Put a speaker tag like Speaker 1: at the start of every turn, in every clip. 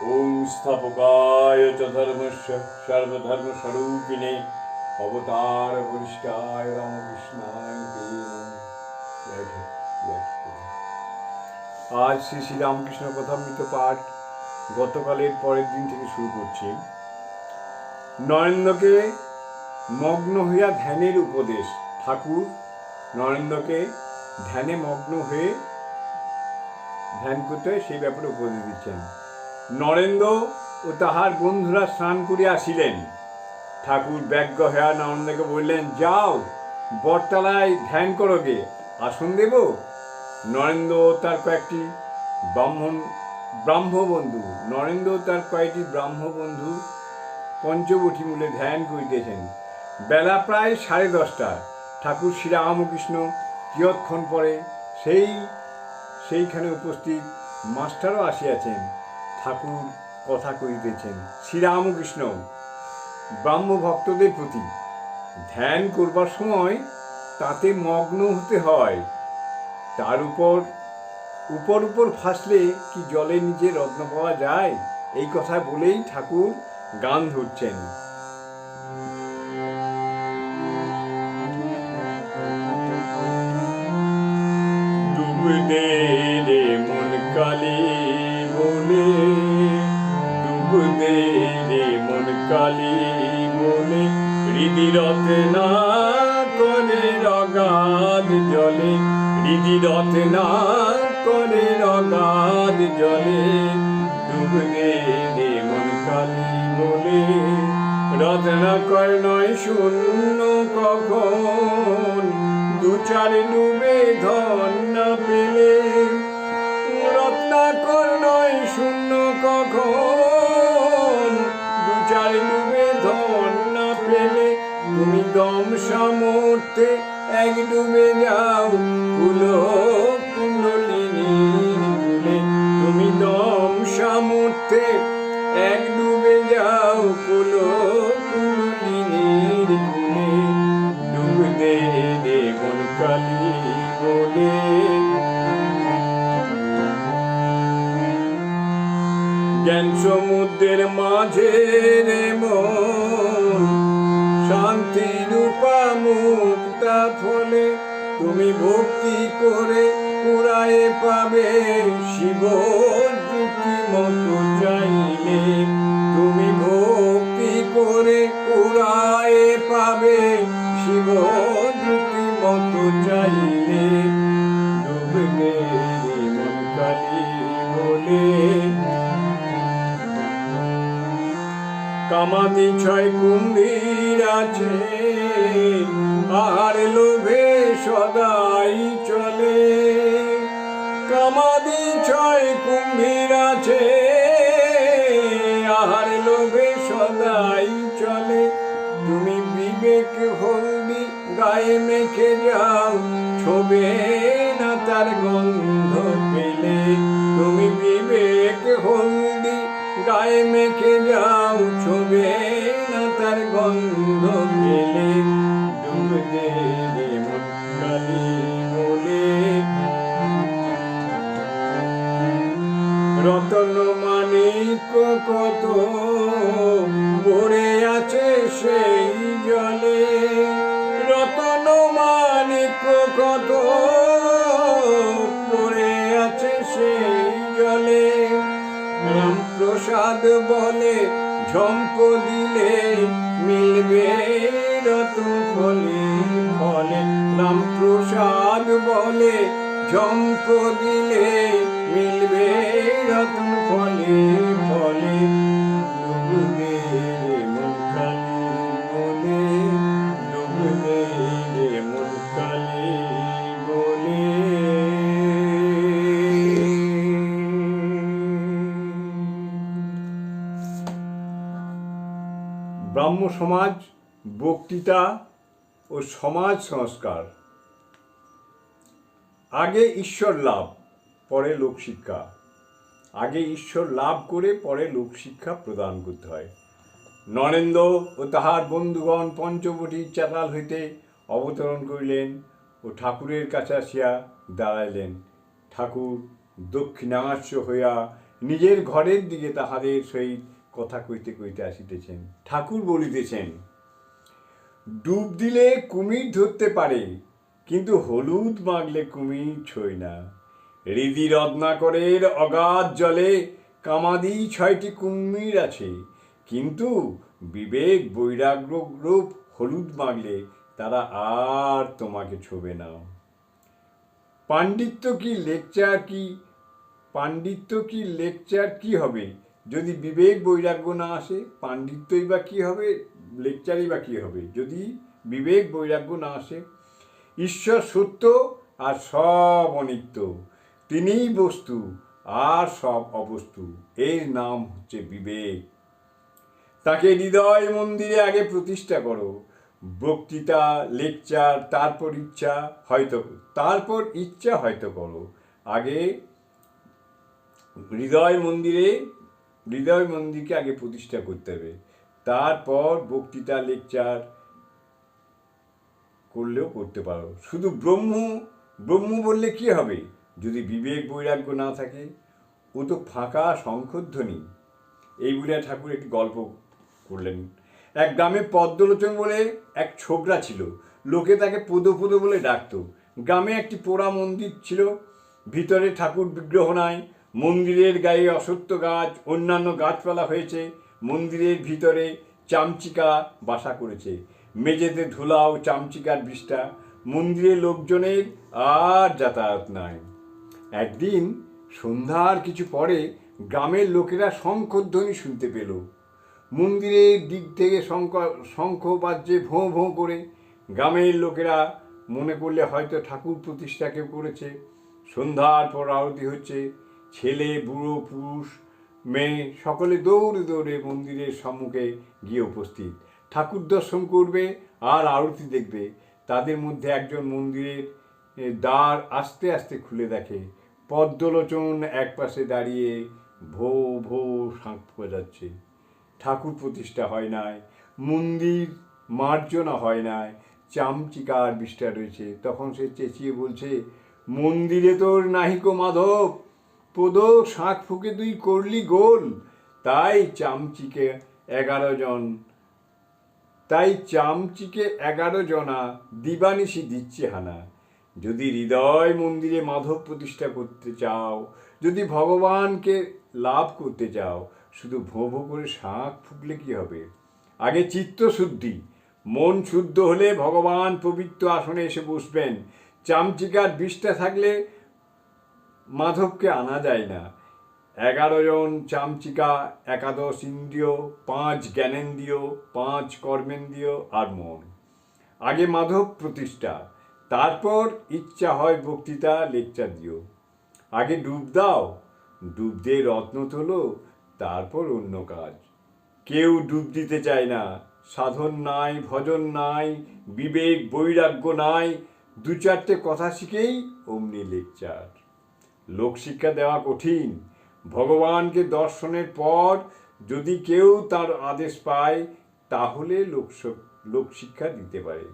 Speaker 1: ওম স্থাপকায় চ ধর্মস্য সর্বধর্মস্বরূপিণে অবতার বরিষ্ঠায় রামকৃষ্ণায় তে নমঃ। আজ শ্রী শ্রী রামকৃষ্ণ কথামৃত পাঠ গতকালের পরের দিন থেকে শুরু করছি। নরেন্দ্রকে মগ্ন হইয়া ধ্যানের উপদেশ। ঠাকুর নরেন্দ্রকে ধ্যানে মগ্ন হয়ে ধ্যান করতে হয় সেই ব্যাপারে উপদেশ দিচ্ছেন। নরেন্দ্র ও তাহার বন্ধুরা স্নান করিয়া আসিলেন। ঠাকুর ব্যগ্র হইয়া নরেন্দ্রকে বললেন, যাও বটতলায় ধ্যান করো গে, আসন দেব। নরেন্দ্র তার কয়েকটি ব্রাহ্মবন্ধু পঞ্চবটী মূলে ধ্যান করিতেছেন। বেলা প্রায় 10:30। ঠাকুর শ্রীরামকৃষ্ণ কিয়ৎক্ষণ পরে সেইখানে উপস্থিত মাস্টারও আসিয়াছেন। ঠাকুর কথা কহিতেছেন। শ্রীরামকৃষ্ণ ব্রাহ্মভক্তদের প্রতি ধ্যান করবার সময় তাতে মগ্ন হতে হয়। তার উপর ফাসলে কি জলে নিচে রত্ন পাওয়া যায়? এই কথা বলেই ঠাকুর গান ধরছেন। ডুব দে রে মন কালী বলে, ডুব দে রে মন কালী বলে, হৃদি রত্না করে অগাধ জলে, হৃদি রত্না করে অগাধ জলে, ডুব দে রে মন কালী বলে। রত্নাকর নয় শূন্য কখন, দু চার ডুবে ধন না পেলে। রত্নাকর নয় শূন্য কখন, দু চার ডুবে ধন না পেলে। তুমি দম সামর্থ্যে এক ডুবে যাও কুলো কুণ্ডলিনীর কুলে। তুমি দম সামর্থ্যে এক ডুবে যাও কুলো কুণ্ডলিনীর কুলে। ডুব দে রে মন কালী বলে। জ্ঞান সমুদ্রের মাঝে রে মন, শান্তি রূপা মুক্তা ফলে। তুমি ভক্তি করে কুড়ায়ে পাবে শিব যুক্তি মতো চাইলে। তুমি ভক্তি করে কুড়ায়ে পাবে শিব যুক্তি মতো চাইলে। ডুব দে রে মন কালী বলে। কামাদি ছয় কুম্ভীর আছে, আর লোভে সদাই চলে। কামাদি ছয় কুম্ভীর আছে, আর লোভে সদাই চলে। তুমি বিবেক হলদি গায়ে মেখে যাও, ছোবে না তার গন্ধ পেলে। তুমি বিবেক হলদি গায়ে মেখে যাও, ছোবে না তার গন্ধ পেলে। ডুব দে রে মন কালী বলে। রতন মানিক কত ভরে আছে সেই জলে। রতন মানিক কত ভরে আছে সেই জলে। রামপ্রসাদ বলে ঝম্প দিলে মিলবে রতন ফলে ফলে। রামপ্রসাদ বলে ঝম্প দিলে মিলবে রতন ফলে ফলে। ডুব দে রে মন কালী বলে, ডুব দে রে মন কালী বলে। ব্রাহ্ম সমাজ, বক্তৃতা ও সমাজ সংস্কার। আগে ঈশ্বর লাভ, পরে লোকশিক্ষা। আগে ঈশ্বর লাভ করে পরে লোকশিক্ষা প্রদান করতে হয়। নরেন্দ্র ও তাহার বন্ধুগণ পঞ্চবটীর চাতাল হইতে অবতরণ করিলেন ও ঠাকুরের কাছে আসিয়া দাঁড়াইলেন। ঠাকুর দক্ষিণাস্য হইয়া নিজের ঘরের দিকে তাহাদের সহিত কথা কইতে কইতে আসিতেছেন। ঠাকুর বলিতেছেন, ডুব দিলে কুমির ধরতে পারে, কিন্তু হলুদ মাগলে কুমির ছই না। হৃদি রত্নাকরের অগাধ জলে কামাদি 6টি কুমির আছে, কিন্তু বিবেক বৈরাগ্য রূপ হলুদ মাগলে তারা আর তোমাকে ছোবে না। পাণ্ডিত্য কি লেকচার কি হবে যদি বিবেক বৈরাগ্য না আসে? পাণ্ডিত্যই বা কি হবে, লেকচারই বা কি হবে যদি বিবেক বৈরাগ্য না আসে? ঈশ্বর সত্য আর সব অনিত্য, তিনিই বস্তু আর সব অবস্তু, এর নাম হচ্ছে বিবেক। তাকে হৃদয় মন্দিরে আগে প্রতিষ্ঠা করো। বক্তৃতা, লেকচার, তারপর ইচ্ছা হয়তো করো। আগে হৃদয় মন্দিরকে আগে প্রতিষ্ঠা করতে হবে, তারপর বক্তৃতা, লেকচার করলেও করতে পারো। শুধু ব্রহ্ম বললে কি হবে যদি বিবেক বৈরাগ্য না থাকে? ও তো ফাঁকা শঙ্খধ্বনি। এই বলে ঠাকুর একটি গল্প করলেন। এক গ্রামে পদ্মলোচন বলে এক ছোকরা ছিল। লোকে তাকে পদো বলে ডাকত। গ্রামে একটি পোড়া মন্দির ছিল, ভিতরে ঠাকুর বিগ্রহ নাই। মন্দিরের গায়ে অশ্বত্থ গাছ, অন্যান্য গাছপালা হয়েছে। মন্দিরের ভিতরে চামচিকা বাসা করেছে। মেঝেতে ধুলাও চামচিকার বিষ্ঠা। মন্দিরের লোকজনের আর যাতায়াত নাই। একদিন সন্ধ্যার কিছু পরে গ্রামের লোকেরা শঙ্খধ্বনি শুনতে পেল। মন্দিরের দিক থেকে শঙ্খ বাজছে ভোঁ ভোঁ করে। গ্রামের লোকেরা মনে করলে হয়তো ঠাকুর প্রতিষ্ঠা কেউ করেছে। সন্ধ্যার পর আরতি হচ্ছে। ছেলে, বুড়ো, পুরুষ, মেয়ে সকলে দৌড়ে দৌড়ে মন্দিরের সম্মুখে গিয়ে উপস্থিত। ঠাকুর দর্শন করবে আর আরতি দেখবে। তাদের মধ্যে একজন মন্দিরের দ্বার আস্তে আস্তে খুলে দেখে পদ্মলোচন একপাশে দাঁড়িয়ে ভো ভো শাঁখ বাজাচ্ছে। ঠাকুর প্রতিষ্ঠা হয় নাই, মন্দির মার্জনা হয় নাই, চামচিকার বিষ্ঠা রয়েছে। তখন সে চেঁচিয়ে বলছে, মন্দিরে তোর নাহিকো মাধব, পদ শাঁখ ফুকে তুই করলি গোল। তাই চামচিকে 11 জনা দিবানিশি দিচ্ছে হানা। যদি হৃদয় মন্দিরে মাধব প্রতিষ্ঠা করতে চাও, যদি ভগবানকে লাভ করতে চাও, শুধু ভোঁ ভোঁ করে শাঁখ ফুকলে কি হবে? আগে চিত্ত শুদ্ধি, মন শুদ্ধ হলে ভগবান পবিত্র আসনে এসে বসবেন। চামচিকার বিষ্ঠা থাকলে মাধবকে আনা যায় না। 11 জন চামচিকা, 11 ইন্দ্রিয়, 5 জ্ঞানেন্দ্রিয়, 5 কর্মেন্দ্রিয় আর মন। আগে মাধব প্রতিষ্ঠা, তারপর ইচ্ছা হয় বক্তৃতা, লেকচার দিও। আগে ডুব দাও, ডুব দিয়ে রত্ন তোলো, তারপর অন্য কাজ। কেউ ডুব দিতে চায় না। সাধন নাই, ভজন নাই, বিবেক বৈরাগ্য নাই। 2-4টে কথা শিখেই অমনি লেকচার। লোকশিক্ষা দেওয়া কঠিন। ভগবানকে দর্শনের পর যদি কেউ তার আদেশ পায়, তাহলে লোকশিক্ষা দিতে পারে।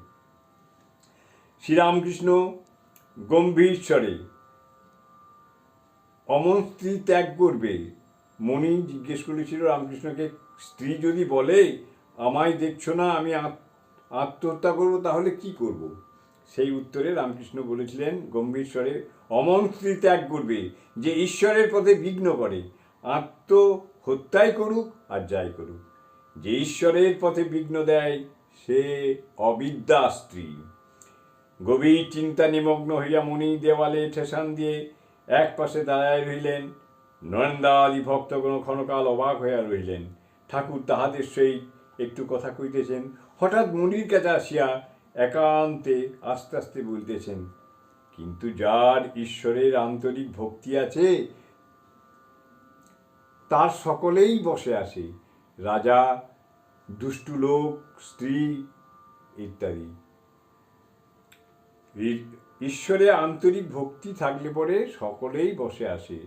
Speaker 1: শ্রীরামকৃষ্ণ গম্ভীর স্বরে অমন স্ত্রী ত্যাগ করবে। মণি জিজ্ঞেস করেছিল রামকৃষ্ণকে, স্ত্রী যদি বলে আমায় দেখছো না, আমি আত্মহত্যা করবো, তাহলে কি করব? সেই উত্তরে রামকৃষ্ণ বলেছিলেন গম্ভীর স্বরে, অমন স্ত্রী ত্যাগ করবে যে ঈশ্বরের পথে বিঘ্ন করে। আত্মহত্যাই করুক আর যাই করুক, যে ঈশ্বরের পথে বিঘ্ন দেয় সে অবিদ্যা স্ত্রী। গভীর চিন্তা নিমগ্ন হইয়া মণি দেওয়ালে ঠেসান দিয়ে এক পাশে দাঁড়ায় রহিলেন। নরেন্দ্রাদি ভক্তগণ ক্ষণকাল অবাক হইয়া রহিলেন। ঠাকুর তাহাদের সহিত একটু কথা কইতেছেন। হঠাৎ মণির কাছে আসিয়া একান্তে আস্তে আস্তে বলতেছেন, কিন্তু যার ঈশ্বরের আন্তরিক ভক্তি আছে তার সকলেই বসে আসে, রাজা, দুষ্টু লোক, স্ত্রী ইত্যাদি। ঈশ্বরে আন্তরিক ভক্তি থাকলে পরে সকলেই বসে আসে,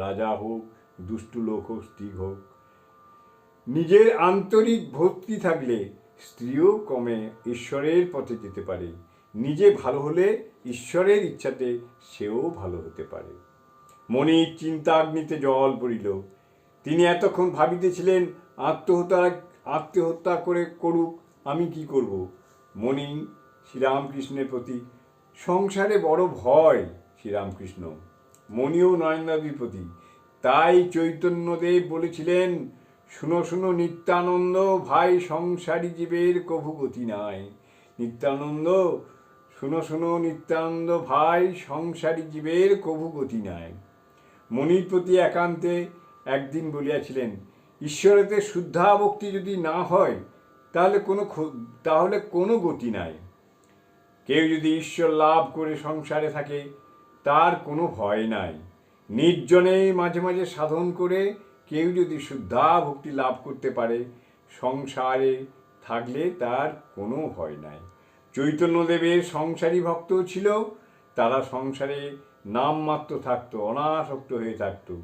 Speaker 1: রাজা হোক, দুষ্টু লোক হোক, স্ত্রী হোক। নিজের আন্তরিক ভক্তি থাকলে স্ত্রীও কমে ঈশ্বরের পথে যেতে পারে। নিজে ভালো হলে ঈশ্বরের ইচ্ছাতে সেও ভালো হতে পারে। মনির চিন্তাগ্নিতে জল পড়িল। তিনি এতক্ষণ ভাবিতেছিলেন, আত্মহত্যা করে করুক, আমি কি করব। মণি শ্রীরামকৃষ্ণের প্রতি সংসারে বড় ভয়। শ্রীরামকৃষ্ণ মণিও নরেন্দ্রবাবুর প্রতি। তাই চৈতন্যদেব বলেছিলেন, শুনো শুনো নিত্যানন্দ, ভাই সংসারী জীবের কভু গতি নাই। নিত্যানন্দ, শুনো শুনো নিত্যানন্দ ভাই, সংসারী জীবের কভু গতি নাই। মনির প্রতি একান্তে একদিন বলিয়াছিলেন, ঈশ্বরেতে শুদ্ধা ভক্তি যদি না হয় তাহলে কোনো গতি নাই। কেউ যদি ঈশ্বর লাভ করে সংসারে থাকে তার কোনো ভয় নাই। নির্জনে মাঝে মাঝে সাধন করে কেউ যদি শুদ্ধা ভক্তি লাভ করতে পারে, সংসারে থাকলে তার কোনো ভয় নাই। চৈতন্যদেবের সংসারী ভক্ত ছিল, তারা সংসারে নামমাত্র থাকতো, অনাসক্ত হয়ে থাকতো।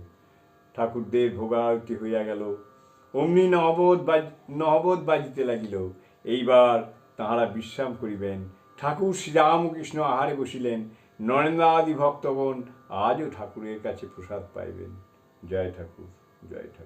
Speaker 1: ঠাকুরদের ভোগারতি হইয়া গেল, অমনি নহবত বাজিতে লাগিল। এইবার তাহারা বিশ্রাম করিবেন। ঠাকুর শ্রীরামকৃষ্ণ আহারে বসিলেন। নরেন্দ্রাদি ভক্তগণ আজও ঠাকুরের কাছে প্রসাদ পাইবেন। জয় ঠাকুর, জয় ঠাকুর।